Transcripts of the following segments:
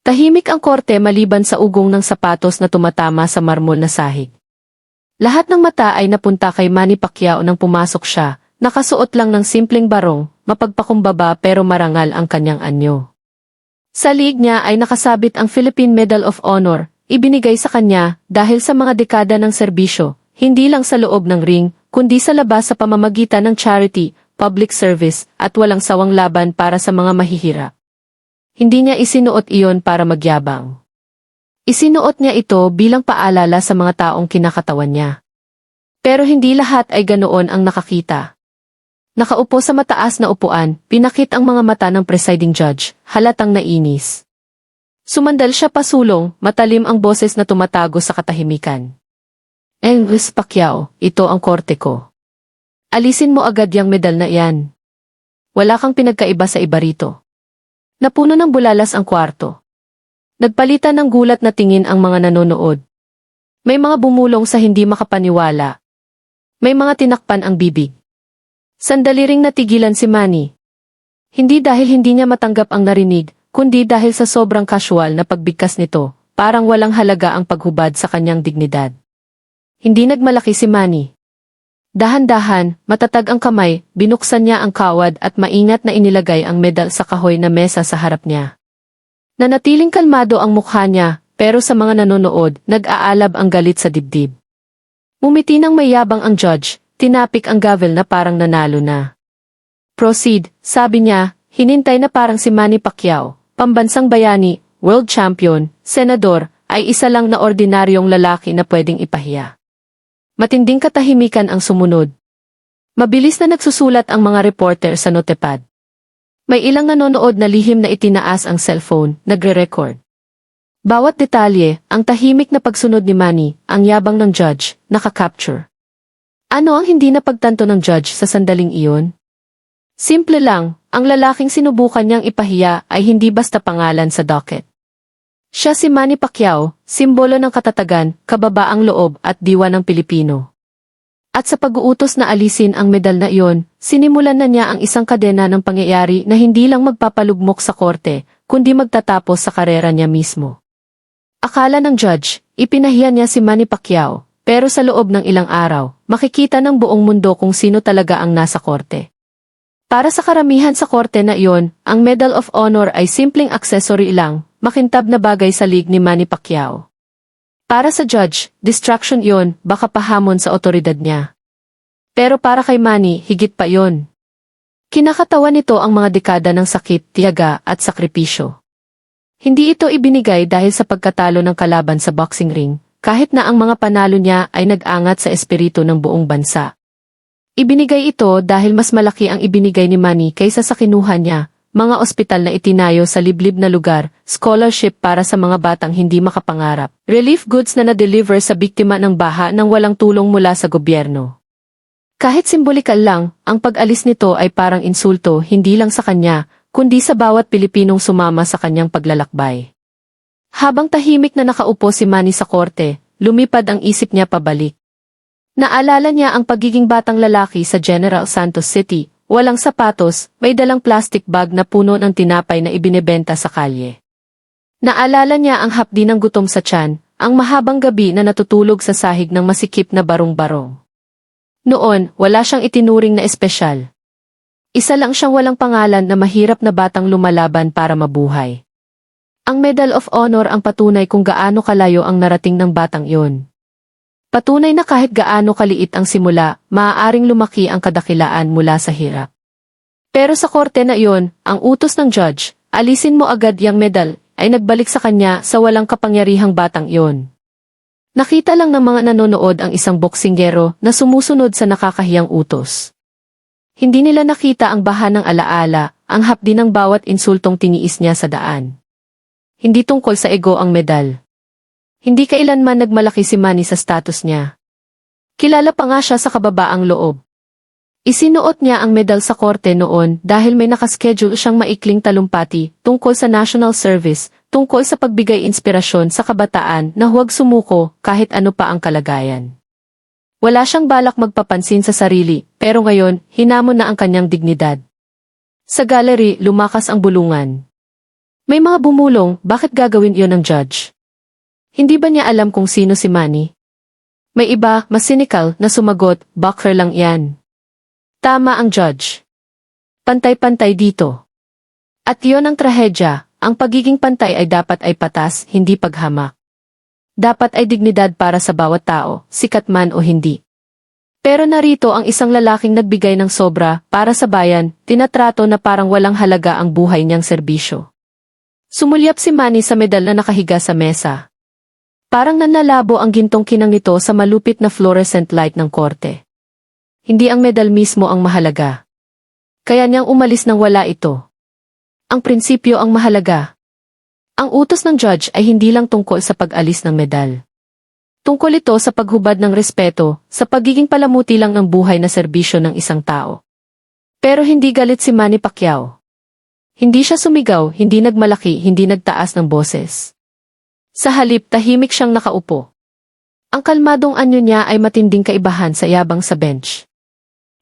Tahimik ang korte maliban sa ugong ng sapatos na tumatama sa marmol na sahig. Lahat ng mata ay napunta kay Manny Pacquiao nang pumasok siya, nakasuot lang ng simpleng barong, mapagpakumbaba pero marangal ang kanyang anyo. Sa liig niya ay nakasabit ang Philippine Medal of Honor, ibinigay sa kanya dahil sa mga dekada ng serbisyo, hindi lang sa loob ng ring, kundi sa labas sa pamamagitan ng charity, public service, at walang sawang laban para sa mga mahihirap. Hindi niya isinuot iyon para magyabang. Isinuot niya ito bilang paalala sa mga taong kinakatawan niya. Pero hindi lahat ay ganoon ang nakakita. Nakaupo sa mataas na upuan, pinakit ang mga mata ng presiding judge, halatang nainis. Sumandal siya pasulong, matalim ang boses na tumatago sa katahimikan. Luis Pacquiao, ito ang korte ko. Alisin mo agad yang medal na iyan. Wala kang pinagkaiba sa iba rito. Napuno ng bulalas ang kwarto. Nagpalitan ng gulat na tingin ang mga nanonood. May mga bumulong sa hindi makapaniwala. May mga tinakpan ang bibig. Sandali ring natigilan si Manny. Hindi dahil hindi niya matanggap ang narinig, kundi dahil sa sobrang casual na pagbigkas nito, parang walang halaga ang paghubad sa kanyang dignidad. Hindi nagmalaki si Manny. Dahan-dahan, matatag ang kamay, binuksan niya ang kawad at maingat na inilagay ang medal sa kahoy na mesa sa harap niya. Nanatiling kalmado ang mukha niya, pero sa mga nanonood, nag-aalab ang galit sa dibdib. Umiti ng mayabang ang judge, tinapik ang gavel na parang nanalo na. Proceed, sabi niya, hinintay na parang si Manny Pacquiao, pambansang bayani, world champion, senador, ay isa lang na ordinaryong lalaki na pwedeng ipahiya. Matinding katahimikan ang sumunod. Mabilis na nagsusulat ang mga reporter sa notepad. May ilang nanonood na lihim na itinaas ang cellphone, nagre-record. Bawat detalye, ang tahimik na pagsunod ni Manny, ang yabang ng judge, nakakapture. Ano ang hindi napagtanto ng judge sa sandaling iyon? Simple lang, ang lalaking sinubukan niyang ipahiya ay hindi basta pangalan sa docket. Siya si Manny Pacquiao, simbolo ng katatagan, kababaang loob at diwa ng Pilipino. At sa pag-uutos na alisin ang medal na iyon, sinimulan na niya ang isang kadena ng pangyayari na hindi lang magpapalugmok sa korte, kundi magtatapos sa karera niya mismo. Akala ng judge, ipinahiya niya si Manny Pacquiao, pero sa loob ng ilang araw, makikita ng buong mundo kung sino talaga ang nasa korte. Para sa karamihan sa korte na iyon, ang Medal of Honor ay simpleng accessory lang, makintab na bagay sa league ni Manny Pacquiao. Para sa judge, distraction iyon, baka pahamon sa otoridad niya. Pero para kay Manny, higit pa iyon. Kinakatawan nito ang mga dekada ng sakit, tiyaga at sakripisyo. Hindi ito ibinigay dahil sa pagkatalo ng kalaban sa boxing ring, kahit na ang mga panalo niya ay nag-angat sa espiritu ng buong bansa. Ibinigay ito dahil mas malaki ang ibinigay ni Manny kaysa sa kinuha niya, mga ospital na itinayo sa liblib na lugar, scholarship para sa mga batang hindi makapangarap, relief goods na na-deliver sa biktima ng baha nang walang tulong mula sa gobyerno. Kahit simbolikal lang, ang pag-alis nito ay parang insulto hindi lang sa kanya, kundi sa bawat Pilipinong sumama sa kanyang paglalakbay. Habang tahimik na nakaupo si Manny sa korte, lumipad ang isip niya pabalik. Naalala niya ang pagiging batang lalaki sa General Santos City, walang sapatos, may dalang plastic bag na puno ng tinapay na ibinebenta sa kalye. Naalala niya ang hapdi ng gutom sa tiyan, ang mahabang gabi na natutulog sa sahig ng masikip na barong-barong. Noon, wala siyang itinuring na espesyal. Isa lang siyang walang pangalan na mahirap na batang lumalaban para mabuhay. Ang Medal of Honor ang patunay kung gaano kalayo ang narating ng batang iyon. Patunay na kahit gaano kaliit ang simula, maaaring lumaki ang kadakilaan mula sa hirap. Pero sa korte na iyon, ang utos ng judge, alisin mo agad yang medal, ay nagbalik sa kanya sa walang kapangyarihang batang iyon. Nakita lang ng mga nanonood ang isang boksinggero na sumusunod sa nakakahiyang utos. Hindi nila nakita ang baha ng alaala, ang hapdi ng bawat insultong tiniis niya sa daan. Hindi tungkol sa ego ang medal. Hindi kailanman nagmalaki si Manny sa status niya. Kilala pa nga siya sa kababaang loob. Isinuot niya ang medal sa korte noon dahil may nakaschedule siyang maikling talumpati tungkol sa national service, tungkol sa pagbigay inspirasyon sa kabataan na huwag sumuko kahit ano pa ang kalagayan. Wala siyang balak magpapansin sa sarili, pero ngayon, hinamon na ang kanyang dignidad. Sa gallery, lumakas ang bulungan. May mga bumulong, bakit gagawin iyon ng judge? Hindi ba niya alam kung sino si Manny? May iba, mas cynical, na sumagot, backer lang yan. Tama ang judge. Pantay-pantay dito. At iyon ang trahedya, ang pagiging pantay ay dapat ay patas, hindi paghamak. Dapat ay dignidad para sa bawat tao, sikat man o hindi. Pero narito ang isang lalaking nagbigay ng sobra, para sa bayan, tinatrato na parang walang halaga ang buhay niyang serbisyo. Sumulyap si Manny sa medal na nakahiga sa mesa. Parang nanlalabo ang gintong kinang nito sa malupit na fluorescent light ng korte. Hindi ang medal mismo ang mahalaga. Kaya niyang umalis nang wala ito. Ang prinsipyo ang mahalaga. Ang utos ng judge ay hindi lang tungkol sa pag-alis ng medal. Tungkol ito sa paghubad ng respeto, sa pagiging palamuti lang ng buhay na serbisyo ng isang tao. Pero hindi galit si Manny Pacquiao. Hindi siya sumigaw, hindi nagmalaki, hindi nagtaas ng boses. Sa halip, tahimik siyang nakaupo. Ang kalmadong anyo niya ay matinding kaibahan sa yabang sa bench.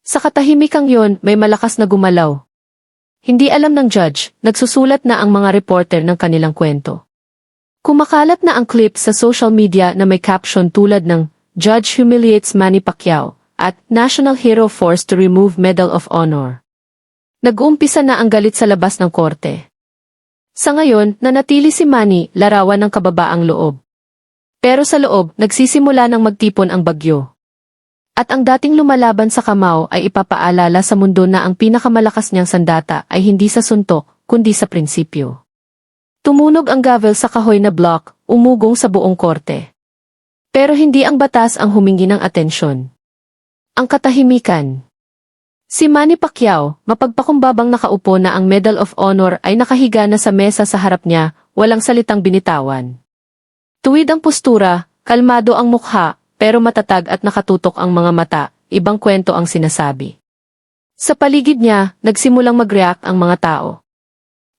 Sa katahimikang yon, may malakas na gumalaw. Hindi alam ng judge, nagsusulat na ang mga reporter ng kanilang kwento. Kumakalat na ang clip sa social media na may caption tulad ng Judge humiliates Manny Pacquiao at National Hero forced to remove Medal of Honor. Nag-uumpisa na ang galit sa labas ng korte. Sa ngayon, nanatili si Manny, larawan ng kababaang loob. Pero sa loob, nagsisimula ng magtipon ang bagyo. At ang dating lumalaban sa kamao ay ipapaalala sa mundo na ang pinakamalakas niyang sandata ay hindi sa suntok, kundi sa prinsipyo. Tumunog ang gavel sa kahoy na block, umugong sa buong korte. Pero hindi ang batas ang humingi ng atensyon. Ang katahimikan. Si Manny Pacquiao, mapagpakumbabang nakaupo na ang Medal of Honor ay nakahiga na sa mesa sa harap niya, walang salitang binitawan. Tuwid ang postura, kalmado ang mukha, pero matatag at nakatutok ang mga mata, ibang kwento ang sinasabi. Sa paligid niya, nagsimulang mag-react ang mga tao.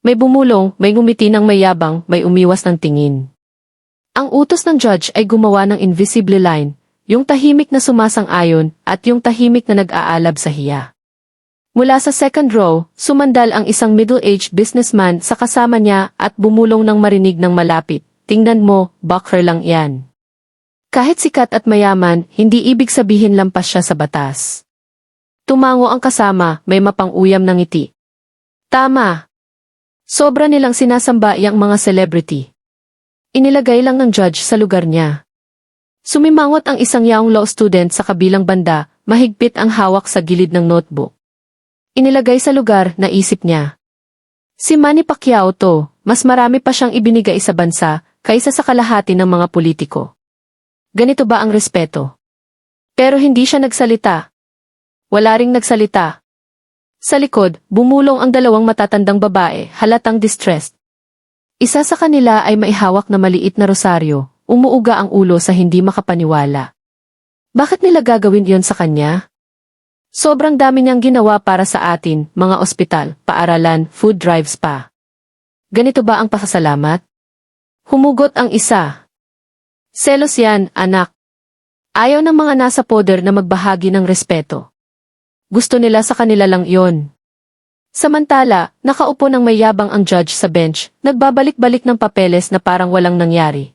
May bumulong, may ngumiti ng mayabang, may umiwas ng tingin. Ang utos ng judge ay gumawa ng invisible line, yung tahimik na sumasang-ayon at yung tahimik na nag-aalab sa hiya. Mula sa second row, sumandal ang isang middle-aged businessman sa kasama niya at bumulong ng marinig ng malapit. Tingnan mo, backer lang yan. Kahit sikat at mayaman, hindi ibig sabihin lampas siya sa batas. Tumango ang kasama, may mapang-uyam ng ngiti. Tama. Sobra nilang sinasamba yang mga celebrity. Inilagay lang ng judge sa lugar niya. Sumimangot ang isang young law student sa kabilang banda, mahigpit ang hawak sa gilid ng notebook. Inilagay sa lugar na isip niya. Si Manny Pacquiao to, mas marami pa siyang ibinigay sa bansa kaysa sa kalahati ng mga politiko. Ganito ba ang respeto? Pero hindi siya nagsalita. Wala ring nagsalita. Sa likod, bumulong ang dalawang matatandang babae, halatang distressed. Isa sa kanila ay maihawak na maliit na rosaryo, umuuga ang ulo sa hindi makapaniwala. Bakit nila gagawin iyon sa kanya? Sobrang dami niyang ginawa para sa atin, mga ospital, paaralan, food drives pa. Ganito ba ang pasasalamat? Humugot ang isa. Selos yan, anak. Ayaw ng mga nasa poder na magbahagi ng respeto. Gusto nila sa kanila lang yon. Samantala, nakaupo ng mayabang ang judge sa bench, nagbabalik-balik ng papeles na parang walang nangyari.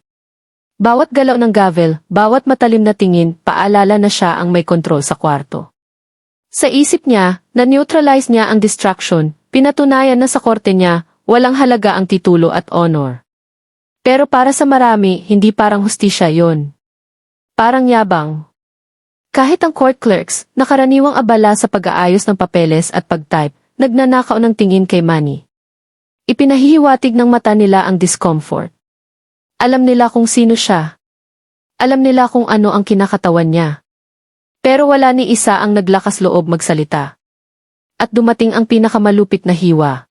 Bawat galaw ng gavel, bawat matalim na tingin, paalala na siya ang may kontrol sa kwarto. Sa isip niya, na-neutralize niya ang distraction, pinatunayan na sa korte niya, walang halaga ang titulo at honor. Pero para sa marami, hindi parang hustisya yon. Parang yabang. Kahit ang court clerks, nakaraniwang abala sa pag-aayos ng papeles at pag-type, nagnanakaw ng tingin kay Manny. Ipinahihiwatig ng mata nila ang discomfort. Alam nila kung sino siya. Alam nila kung ano ang kinakatawan niya. Pero wala ni isa ang naglakas loob magsalita. At dumating ang pinakamalupit na hiwa.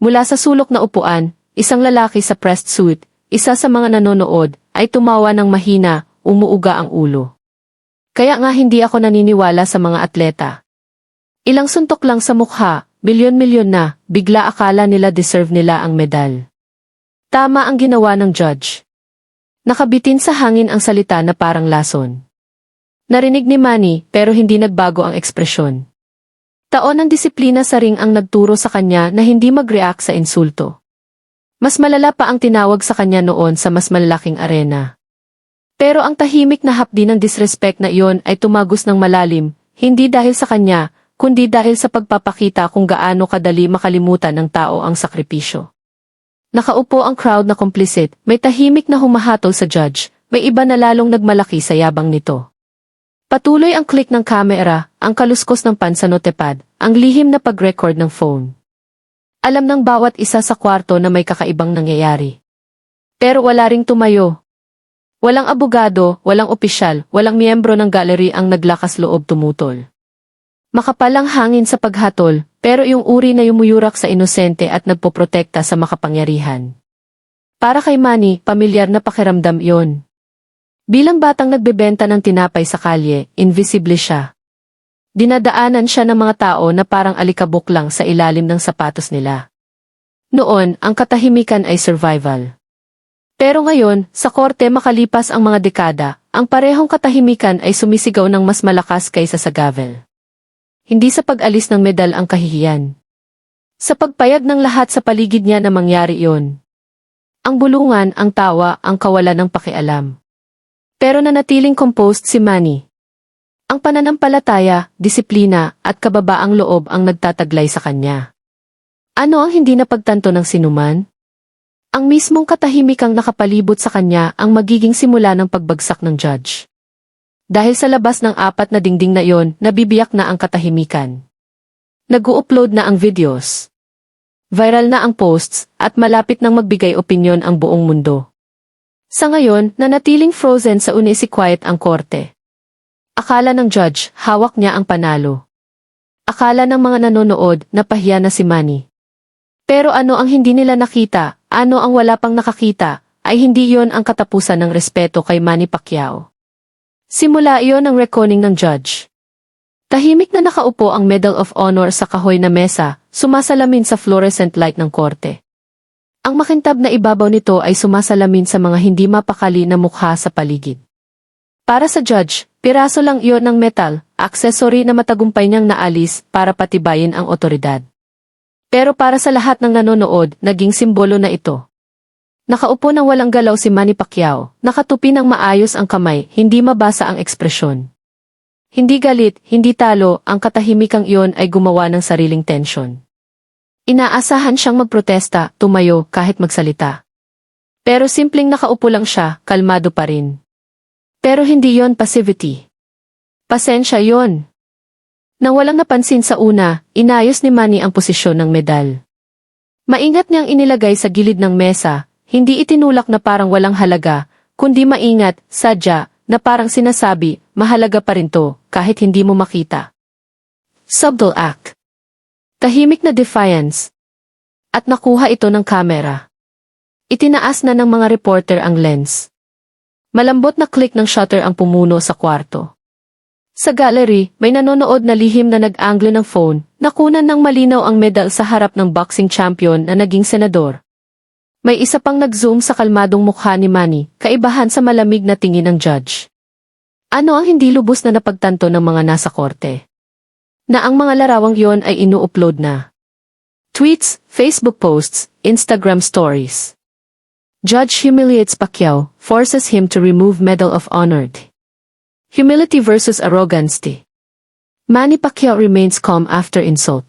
Mula sa sulok na upuan, isang lalaki sa pressed suit, isa sa mga nanonood, ay tumawa ng mahina, umuuga ang ulo. Kaya nga hindi ako naniniwala sa mga atleta. Ilang suntok lang sa mukha, milyon-milyon na, bigla akala nila deserve nila ang medal. Tama ang ginawa ng judge. Nakabitin sa hangin ang salita na parang lason. Narinig ni Manny pero hindi nagbago ang ekspresyon. Taon ng disiplina sa ring ang nagturo sa kanya na hindi mag-react sa insulto. Mas malala pa ang tinawag sa kanya noon sa mas malalaking arena. Pero ang tahimik na hapdi ng disrespect na iyon ay tumagos ng malalim, hindi dahil sa kanya, kundi dahil sa pagpapakita kung gaano kadali makalimutan ng tao ang sakripisyo. Nakaupo ang crowd na complicit, may tahimik na humahatol sa judge, may iba na lalong nagmalaki sa yabang nito. Patuloy ang click ng kamera, ang kaluskos ng pansanotepad, ang lihim na pag-record ng phone. Alam ng bawat isa sa kwarto na may kakaibang nangyayari. Pero wala ring tumayo. Walang abogado, walang opisyal, walang miyembro ng gallery ang naglakas loob tumutol. Makapal ang hangin sa paghatol, pero yung uri na yumuyurak sa inosente at nagpoprotekta sa makapangyarihan. Para kay Manny, pamilyar na pakiramdam iyon. Bilang batang nagbebenta ng tinapay sa kalye, invisible siya. Dinadaanan siya ng mga tao na parang alikabok lang sa ilalim ng sapatos nila. Noon, ang katahimikan ay survival. Pero ngayon, sa korte makalipas ang mga dekada, ang parehong katahimikan ay sumisigaw ng mas malakas kaysa sa gavel. Hindi sa pag-alis ng medal ang kahihiyan. Sa pagpayag ng lahat sa paligid niya na mangyari iyon. Ang bulungan, ang tawa, ang kawalan ng pakialam. Pero nanatiling composed si Manny. Ang pananampalataya, disiplina, at kababaang loob ang nagtataglay sa kanya. Ano ang hindi napagtanto ng sinuman? Ang mismong katahimikang nakapalibot sa kanya ang magiging simula ng pagbagsak ng judge. Dahil sa labas ng 4 na dingding na iyon, nabibiyak na ang katahimikan. Nag-u-upload na ang videos. Viral na ang posts, at malapit nang magbigay opinyon ang buong mundo. Sa ngayon, nanatiling frozen sa si quiet ang korte. Akala ng judge, hawak niya ang panalo. Akala ng mga nanonood, napahiya na si Manny. Pero ano ang hindi nila nakita, ano ang wala pang nakakita, ay hindi yon ang katapusan ng respeto kay Manny Pacquiao. Simula iyon ang reckoning ng judge. Tahimik na nakaupo ang Medal of Honor sa kahoy na mesa, sumasalamin sa fluorescent light ng korte. Ang makintab na ibabaw nito ay sumasalamin sa mga hindi mapakali na mukha sa paligid. Para sa judge, piraso lang iyon ng metal, accessory na matagumpay niyang naalis para patibayin ang otoridad. Pero para sa lahat ng nanonood, naging simbolo na ito. Nakaupo ng walang galaw si Manny Pacquiao, nakatupi ng maayos ang kamay, hindi mabasa ang ekspresyon. Hindi galit, hindi talo, ang katahimikang iyon ay gumawa ng sariling tensyon. Inaasahan siyang magprotesta, tumayo, kahit magsalita. Pero simpleng nakaupo lang siya, kalmado pa rin. Pero hindi yon passivity. Pasensya yon. Nang walang napansin sa una, inayos ni Manny ang posisyon ng medal. Maingat niyang inilagay sa gilid ng mesa, hindi itinulak na parang walang halaga, kundi maingat, sadya, na parang sinasabi, mahalaga pa rin to, kahit hindi mo makita. Subtle act. Tahimik na defiance. At nakuha ito ng kamera. Itinaas na ng mga reporter ang lens. Malambot na click ng shutter ang pumuno sa kwarto. Sa gallery, may nanonood na lihim na nag-angle ng phone, nakunan ng malinaw ang medal sa harap ng boxing champion na naging senador. May isa pang nag-zoom sa kalmadong mukha ni Manny, kaibahan sa malamig na tingin ng judge. Ano ang hindi lubos na napagtanto ng mga nasa korte? Na ang mga larawang yon ay inu-upload na. Tweets, Facebook posts, Instagram stories. Judge humiliates Pacquiao, forces him to remove Medal of Honor. Humility versus arrogance. Manny Pacquiao remains calm after insult.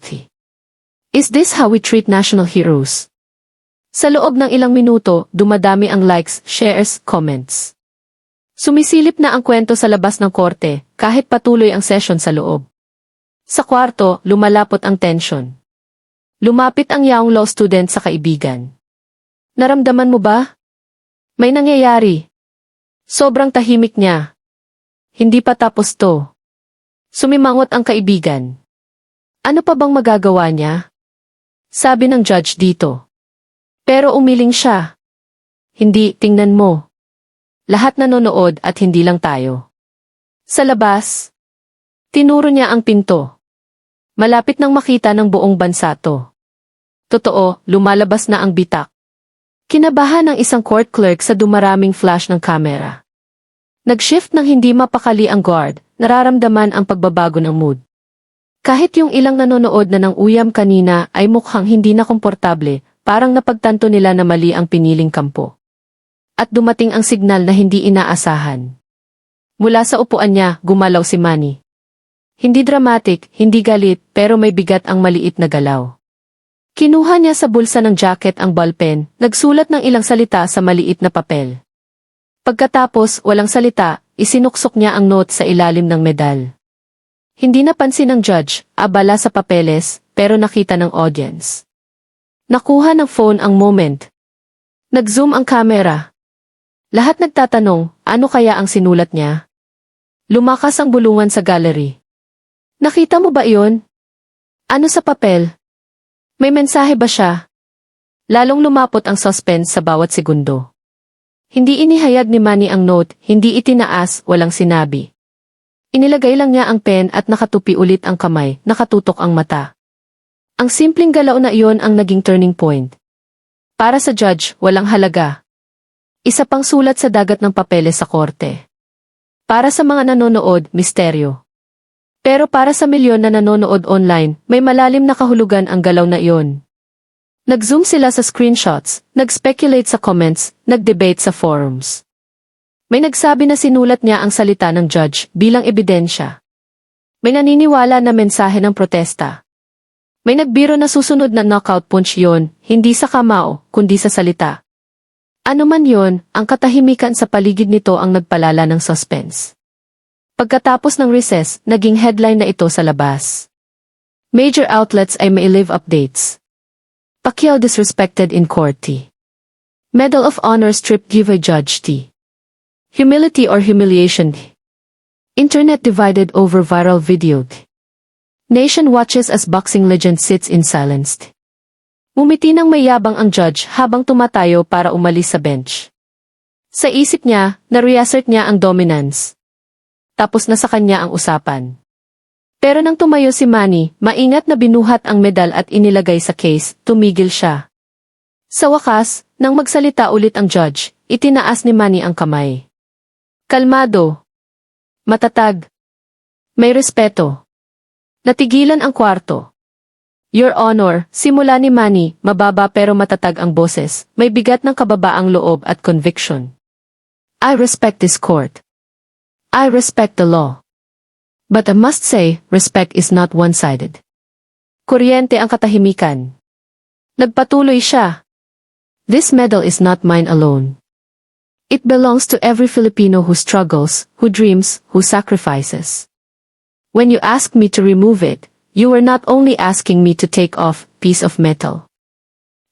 Is this how we treat national heroes? Sa loob ng ilang minuto, dumadami ang likes, shares, comments. Sumisilip na ang kwento sa labas ng korte, kahit patuloy ang session sa loob. Sa kwarto, lumalapot ang tension. Lumapit ang young law student sa kaibigan. Naramdaman mo ba? May nangyayari. Sobrang tahimik niya. Hindi pa tapos to. Sumimangot ang kaibigan. Ano pa bang magagawa niya? Sabi ng judge dito. Pero umiling siya. Hindi, tingnan mo. Lahat nanonood at hindi lang tayo. Sa labas, tinuro niya ang pinto. Malapit nang makita ng buong bansa to. Totoo, lumalabas na ang bitak. Kinabahan ng isang court clerk sa dumaraming flash ng kamera. Nag-shift ng hindi mapakali ang guard, nararamdaman ang pagbabago ng mood. Kahit yung ilang nanonood na ng uyam kanina ay mukhang hindi na komportable, parang napagtanto nila na mali ang piniling kampo. At dumating ang signal na hindi inaasahan. Mula sa upuan niya, gumalaw si Manny. Hindi dramatic, hindi galit, pero may bigat ang maliit na galaw. Kinuha niya sa bulsa ng jacket ang ballpen, nagsulat ng ilang salita sa maliit na papel. Pagkatapos, walang salita, isinuksok niya ang note sa ilalim ng medal. Hindi napansin ng judge, abala sa papeles, pero nakita ng audience. Nakuha ng phone ang moment. Nag-zoom ang camera. Lahat nagtatanong, ano kaya ang sinulat niya? Lumakas ang bulungan sa gallery. Nakita mo ba iyon? Ano sa papel? May mensahe ba siya? Lalong lumapot ang suspense sa bawat segundo. Hindi inihayag ni Manny ang note, hindi itinaas, walang sinabi. Inilagay lang niya ang pen at nakatupi ulit ang kamay, nakatutok ang mata. Ang simpleng galaw na iyon ang naging turning point. Para sa judge, walang halaga. Isa pang sulat sa dagat ng papeles sa korte. Para sa mga nanonood, misteryo. Pero para sa milyon na nanonood online, may malalim na kahulugan ang galaw na iyon. Nag-zoom sila sa screenshots, nag-speculate sa comments, nag-debate sa forums. May nagsabi na sinulat niya ang salita ng judge bilang ebidensya. May naniniwala na mensahe ng protesta. May nagbiro na susunod na knockout punch yon, hindi sa kamao, kundi sa salita. Ano man yon, ang katahimikan sa paligid nito ang nagpalala ng suspense. Pagkatapos ng recess, naging headline na ito sa labas. Major outlets ay may live updates. Pacquiao disrespected in court. Medal of Honor stripped giveaway judge. Humility or humiliation. Internet divided over viral video. Nation watches as boxing legend sits in silence. Ngumiti ng mayabang ang judge habang tumatayo para umalis sa bench. Sa isip niya, na-reassert niya ang dominance. Tapos na sa kanya ang usapan. Pero nang tumayo si Manny, maingat na binuhat ang medal at inilagay sa case, tumigil siya. Sa wakas, nang magsalita ulit ang judge, itinaas ni Manny ang kamay. Kalmado. Matatag. May respeto. Natigilan ang kwarto. Your Honor, simula ni Manny, mababa pero matatag ang boses, may bigat ng kababaang loob at conviction. I respect this court. I respect the law. But I must say, respect is not one-sided. Kuryente ang katahimikan. Nagpatuloy siya. This medal is not mine alone. It belongs to every Filipino who struggles, who dreams, who sacrifices. When you asked me to remove it, you were not only asking me to take off piece of metal.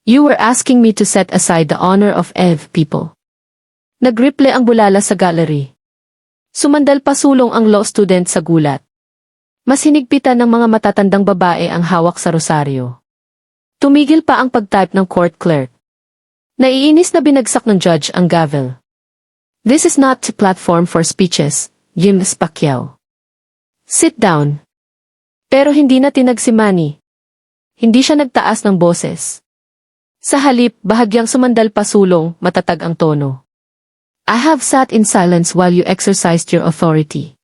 You were asking me to set aside the honor of every people. Nagriple ang bulala sa gallery. Sumandal pa sulong ang law student sa gulat. Mas hinigpitan ng mga matatandang babae ang hawak sa rosaryo. Tumigil pa ang pag-type ng court clerk. Naiinis na binagsak ng judge ang gavel. This is not a platform for speeches, James Pacquiao. Sit down. Pero hindi na tinag si Manny. Hindi siya nagtaas ng boses. Sa halip, bahagyang sumandal pa sulong, matatag ang tono. I have sat in silence while you exercised your authority.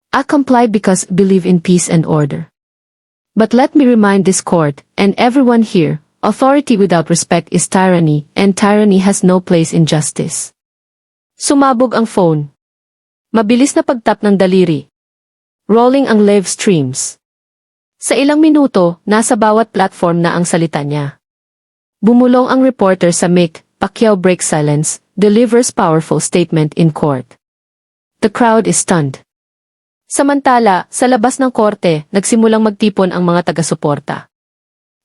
I comply because I believe in peace and order. But let me remind this court, and everyone here, authority without respect is tyranny, and tyranny has no place in justice. Sumabog ang phone. Mabilis na pagtap ng daliri. Rolling ang live streams. Sa ilang minuto, nasa bawat platform na ang salita niya. Bumulong ang reporter sa mic, Pacquiao breaks silence, delivers powerful statement in court. The crowd is stunned. Samantala, sa labas ng korte, nagsimulang magtipon ang mga taga-suporta.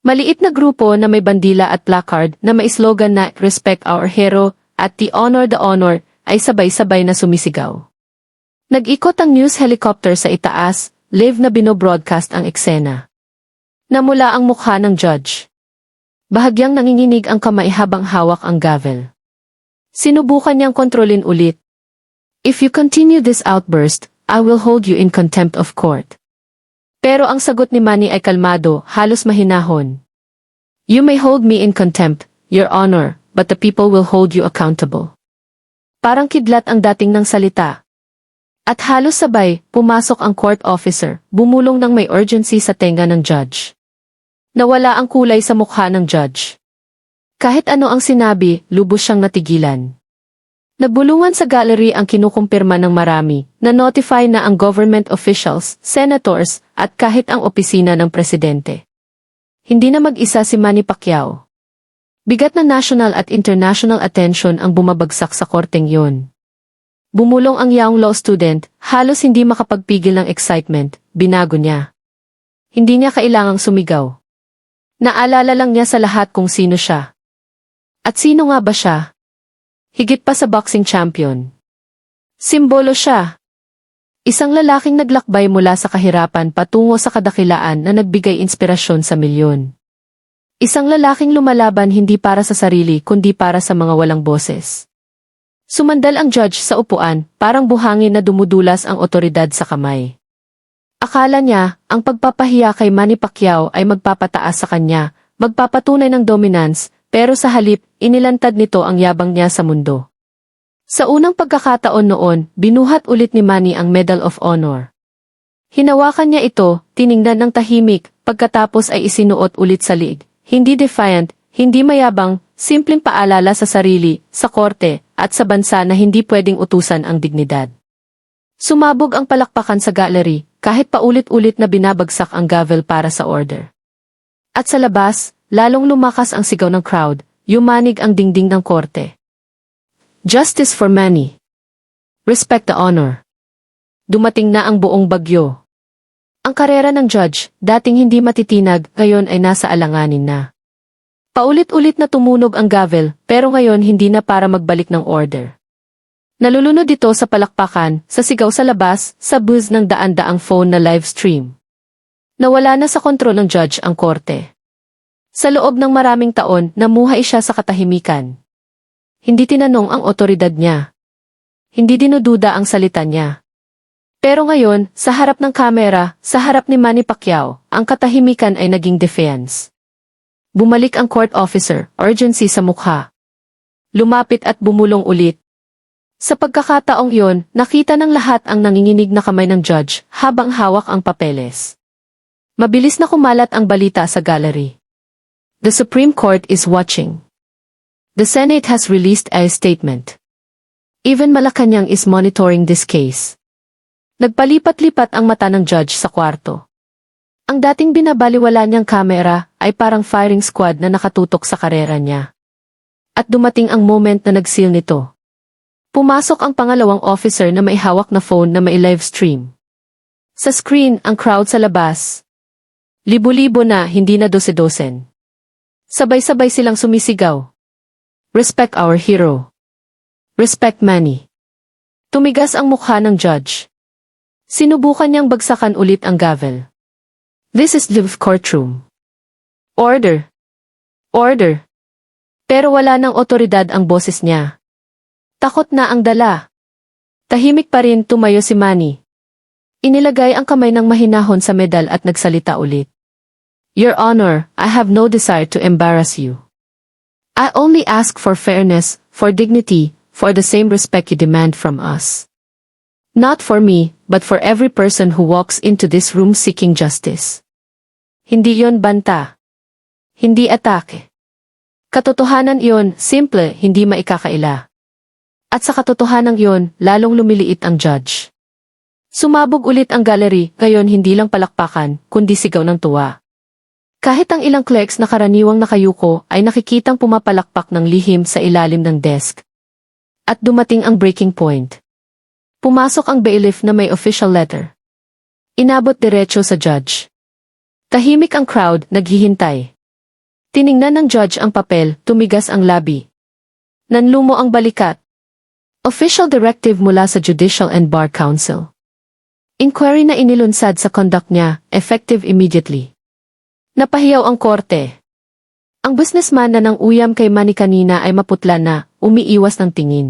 Maliit na grupo na may bandila at placard na may slogan na Respect Our Hero at the Honor ay sabay-sabay na sumisigaw. Nag-ikot ang news helicopter sa itaas, live na binobroadcast ang eksena. Namula ang mukha ng judge. Bahagyang nanginginig ang kamay habang hawak ang gavel. Sinubukan niyang kontrolin ulit. If you continue this outburst, I will hold you in contempt of court. Pero ang sagot ni Manny ay kalmado, halos mahinahon. You may hold me in contempt, Your Honor, but the people will hold you accountable. Parang kidlat ang dating ng salita. At halos sabay, pumasok ang court officer, bumulong ng may urgency sa tenga ng judge. Nawala ang kulay sa mukha ng judge. Kahit ano ang sinabi, lubos siyang natigilan. Nagbulungan sa gallery ang kinukumpirma ng marami, na-notify na ang government officials, senators, at kahit ang opisina ng presidente. Hindi na mag-isa si Manny Pacquiao. Bigat na national at international attention ang bumabagsak sa korteng yon. Bumulong ang young law student, halos hindi makapagpigil ng excitement, binago niya. Hindi niya kailangang sumigaw. Naalala lang niya sa lahat kung sino siya. At sino nga ba siya? Higit pa sa boxing champion. Simbolo siya. Isang lalaking naglakbay mula sa kahirapan patungo sa kadakilaan na nagbigay inspirasyon sa milyon. Isang lalaking lumalaban hindi para sa sarili kundi para sa mga walang boses. Sumandal ang judge sa upuan, parang buhangin na dumudulas ang otoridad sa kamay. Akala niya, ang pagpapahiya kay Manny Pacquiao ay magpapataas sa kanya, magpapatunay ng dominance, pero sa halip, inilantad nito ang yabang niya sa mundo. Sa unang pagkakataon noon, binuhat ulit ni Manny ang Medal of Honor. Hinawakan niya ito, tiningnan ng tahimik, pagkatapos ay isinuot ulit sa liig. Hindi defiant, hindi mayabang, simpleng paalala sa sarili, sa korte, at sa bansa na hindi pwedeng utusan ang dignidad. Sumabog ang palakpakan sa gallery, kahit paulit-ulit na binabagsak ang gavel para sa order. At sa labas, lalong lumakas ang sigaw ng crowd, yumanig ang dingding ng korte. Justice for Manny. Respect the honor. Dumating na ang buong bagyo. Ang karera ng judge, dating hindi matitinag, ngayon ay nasa alanganin na. Paulit-ulit na tumunog ang gavel, pero ngayon hindi na para magbalik ng order. Nalulunod ito sa palakpakan, sa sigaw sa labas, sa buzz ng daan-daang phone na live stream. Nawala na sa kontrol ng judge ang korte. Sa loob ng maraming taon, namuhay siya sa katahimikan. Hindi tinanong ang otoridad niya. Hindi dinududa ang salita niya. Pero ngayon, sa harap ng kamera, sa harap ni Manny Pacquiao, ang katahimikan ay naging defiance. Bumalik ang court officer, urgency sa mukha. Lumapit at bumulong ulit. Sa pagkakataong iyon, nakita ng lahat ang nanginginig na kamay ng judge habang hawak ang papeles. Mabilis na kumalat ang balita sa gallery. The Supreme Court is watching. The Senate has released a statement. Even Malacanang is monitoring this case. Nagpalipat-lipat ang mata ng judge sa kwarto. Ang dating binabaliwala niyang kamera ay parang firing squad na nakatutok sa karera niya. At dumating ang moment na nag-seal nito. Pumasok ang pangalawang officer na may hawak na phone na may live stream. Sa screen, ang crowd sa labas. Libo-libo na, hindi na dose-dosen. Sabay-sabay silang sumisigaw. Respect our hero. Respect Manny. Tumigas ang mukha ng judge. Sinubukan niyang bagsakan ulit ang gavel. This is the courtroom. Order. Order. Pero wala ng otoridad ang boses niya. Takot na ang dala. Tahimik pa rin tumayo si Manny. Inilagay ang kamay ng mahinahon sa medal at nagsalita ulit. Your Honor, I have no desire to embarrass you. I only ask for fairness, for dignity, for the same respect you demand from us. Not for me, but for every person who walks into this room seeking justice. Hindi yon banta. Hindi atake. Katotohanan iyon, simple, hindi maikakaila. At sa katotohanan iyon, lalong lumiliit ang judge. Sumabog ulit ang gallery, ngayon hindi lang palakpakan, kundi sigaw ng tuwa. Kahit ang ilang clerks na karaniwang nakayuko ay nakikitang pumapalakpak ng lihim sa ilalim ng desk. At dumating ang breaking point. Pumasok ang bailiff na may official letter. Inabot diretso sa judge. Tahimik ang crowd, naghihintay. Tiningnan ng judge ang papel, tumigas ang labi. Nanlumo ang balikat. Official directive mula sa Judicial and Bar Council. Inquiry na inilunsad sa conduct niya, effective immediately. Napahiyaw ang korte. Ang businessman na nang uyam kay Manny kanina ay maputla na, umiiwas ng tingin.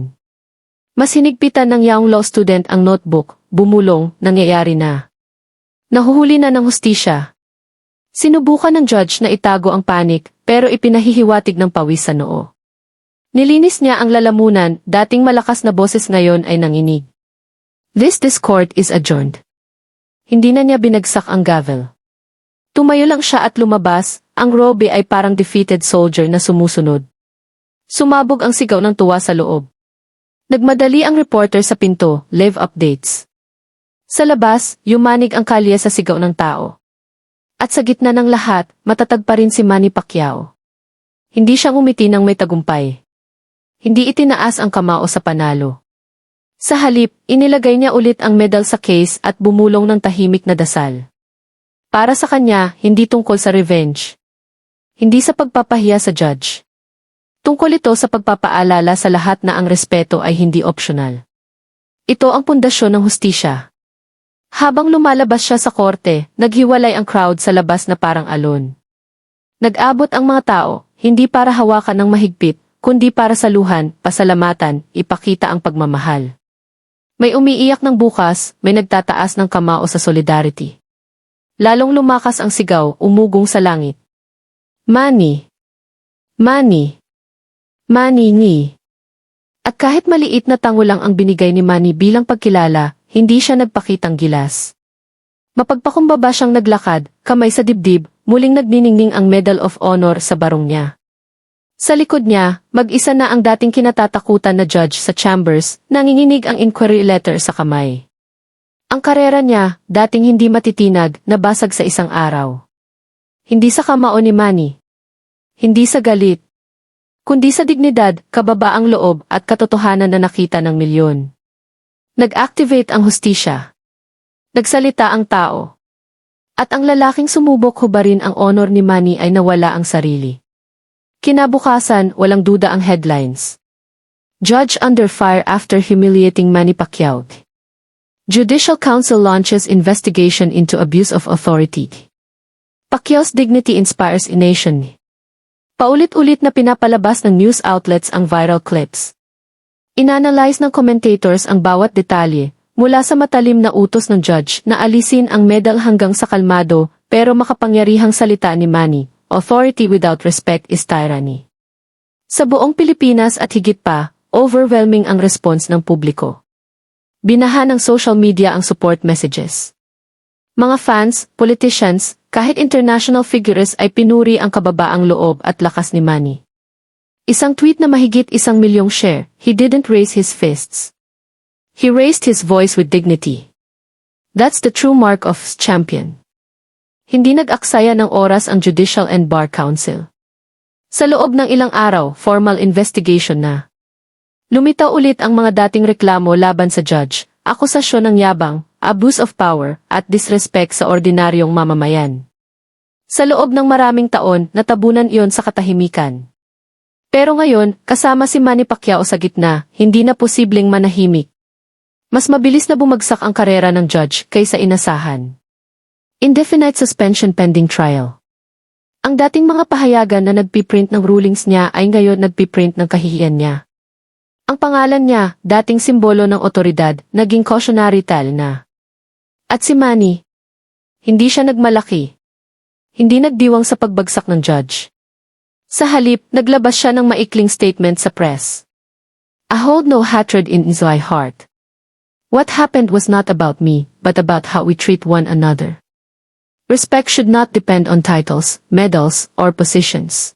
Mas hinigpitan ng young law student ang notebook, bumulong, nangyayari na. Nahuhuli na ng hustisya. Sinubukan ng judge na itago ang panik, pero ipinahihiwatig ng pawis sa noo. Nilinis niya ang lalamunan, dating malakas na boses ngayon ay nanginig. This court is adjourned. Hindi na niya binagsak ang gavel. Tumayo lang siya at lumabas, ang robe ay parang defeated soldier na sumusunod. Sumabog ang sigaw ng tuwa sa loob. Nagmadali ang reporter sa pinto, live updates. Sa labas, yumanig ang kalye sa sigaw ng tao. At sa gitna ng lahat, matatag pa rin si Manny Pacquiao. Hindi siya ngumiti ng may tagumpay. Hindi itinaas ang kamao sa panalo. Sa halip, inilagay niya ulit ang medal sa case at bumulong ng tahimik na dasal. Para sa kanya, hindi tungkol sa revenge. Hindi sa pagpapahiya sa judge. Tungkol ito sa pagpapaalala sa lahat na ang respeto ay hindi optional. Ito ang pundasyon ng hustisya. Habang lumalabas siya sa korte, naghiwalay ang crowd sa labas na parang alon. Nag-abot ang mga tao, hindi para hawakan ng mahigpit, kundi para saluhan, pasalamatan, ipakita ang pagmamahal. May umiiyak ng bukas, may nagtataas ng kamao sa solidarity. Lalong lumakas ang sigaw, umugong sa langit. Manny! Manny! Manny ni. At kahit maliit na tango lang ang binigay ni Manny bilang pagkilala, hindi siya nagpakitang gilas. Mapagpakumbaba siyang naglakad, kamay sa dibdib, muling nagniningning ang Medal of Honor sa barong niya. Sa likod niya, mag-isa na ang dating kinatatakutan na judge sa chambers, nanginginig ang inquiry letter sa kamay. Ang karera niya, dating hindi matitinag, nabasag sa isang araw. Hindi sa kamao ni Manny. Hindi sa galit. Kundi sa dignidad, kababaang loob at katotohanan na nakita ng milyon. Nag-activate ang hustisya. Nagsalita ang tao. At ang lalaking sumubok hubarin ang honor ni Manny ay nawala ang sarili. Kinabukasan, walang duda ang headlines. Judge under fire after humiliating Manny Pacquiao. Judicial Council launches investigation into abuse of authority. Pacquiao's dignity inspires a nation. Paulit-ulit na pinapalabas ng news outlets ang viral clips. Inanalyze ng commentators ang bawat detalye, mula sa matalim na utos ng judge na alisin ang medal hanggang sa kalmado pero makapangyarihang salita ni Manny, authority without respect is tyranny. Sa buong Pilipinas at higit pa, overwhelming ang response ng publiko. Binaha ng social media ang support messages. Mga fans, politicians, kahit international figures ay pinuri ang kababaang loob at lakas ni Manny. Isang tweet na mahigit 1 milyong share, he didn't raise his fists. He raised his voice with dignity. That's the true mark of a champion. Hindi nag-aksaya ng oras ang Judicial and Bar Council. Sa loob ng ilang araw, formal investigation na. Lumitaw ulit ang mga dating reklamo laban sa judge, akusasyon ng yabang, abuse of power, at disrespect sa ordinaryong mamamayan. Sa loob ng maraming taon, natabunan iyon sa katahimikan. Pero ngayon, kasama si Manny Pacquiao sa gitna, hindi na posibleng manahimik. Mas mabilis na bumagsak ang karera ng judge kaysa inasahan. Indefinite suspension pending trial. Ang dating mga pahayagan na nagpiprint ng rulings niya ay ngayon nagpiprint ng kahihiyan niya. Ang pangalan niya, dating simbolo ng otoridad, naging cautionary tale na. At si Manny, hindi siya nagmalaki. Hindi nagdiwang sa pagbagsak ng judge. Sa halip, naglabas siya ng maikling statement sa press. I hold no hatred in my heart. What happened was not about me, but about how we treat one another. Respect should not depend on titles, medals, or positions.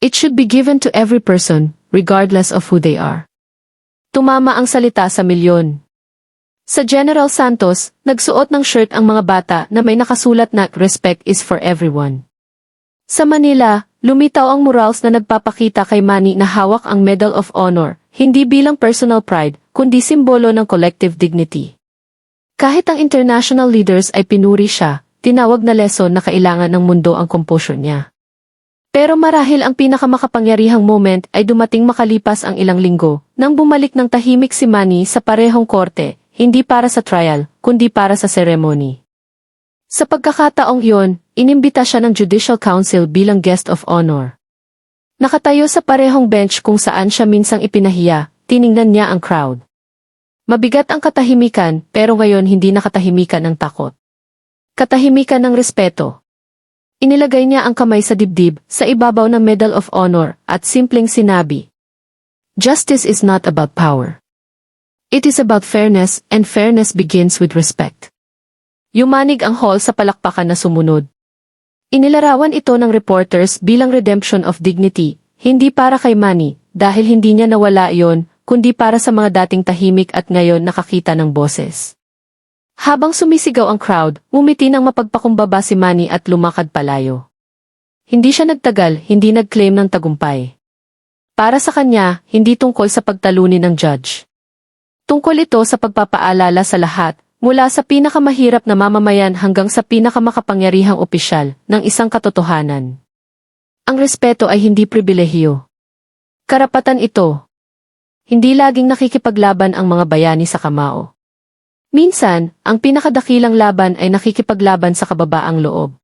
It should be given to every person, regardless of who they are. Tumama ang salita sa milyon. Sa General Santos, nagsuot ng shirt ang mga bata na may nakasulat na respect is for everyone. Sa Manila, lumitaw ang murals na nagpapakita kay Manny na hawak ang Medal of Honor, hindi bilang personal pride, kundi simbolo ng collective dignity. Kahit ang international leaders ay pinuri siya, tinawag na lesson na kailangan ng mundo ang composure niya. Pero marahil ang pinakamakapangyarihang moment ay dumating makalipas ang ilang linggo, nang bumalik ng tahimik si Manny sa parehong korte, hindi para sa trial, kundi para sa ceremony. Sa pagkakataong iyon, inimbita siya ng Judicial Council bilang guest of honor. Nakatayo sa parehong bench kung saan siya minsang ipinahiya, tiningnan niya ang crowd. Mabigat ang katahimikan, pero ngayon hindi na katahimikan ng takot. Katahimikan ng respeto. Inilagay niya ang kamay sa dibdib, sa ibabaw ng Medal of Honor, at simpleng sinabi, Justice is not about power. It is about fairness, and fairness begins with respect. Yumanig ang hall sa palakpakan na sumunod. Inilarawan ito ng reporters bilang redemption of dignity, Hindi para kay Manny, dahil hindi niya nawala yon, kundi para sa mga dating tahimik at ngayon nakakita ng boses. Habang sumisigaw ang crowd, ngumiti ng mapagpakumbaba si Manny at lumakad palayo. Hindi siya nagtagal, hindi nag-claim ng tagumpay. Para sa kanya, hindi tungkol sa pagtalunin ng judge. Tungkol ito sa pagpapaalala sa lahat, mula sa pinakamahirap na mamamayan hanggang sa pinakamakapangyarihang opisyal, ng isang katotohanan. Ang respeto ay hindi pribilehiyo. Karapatan ito. Hindi laging nakikipaglaban ang mga bayani sa kamao. Minsan, ang pinakadakilang laban ay nakikipaglaban sa kababaang loob.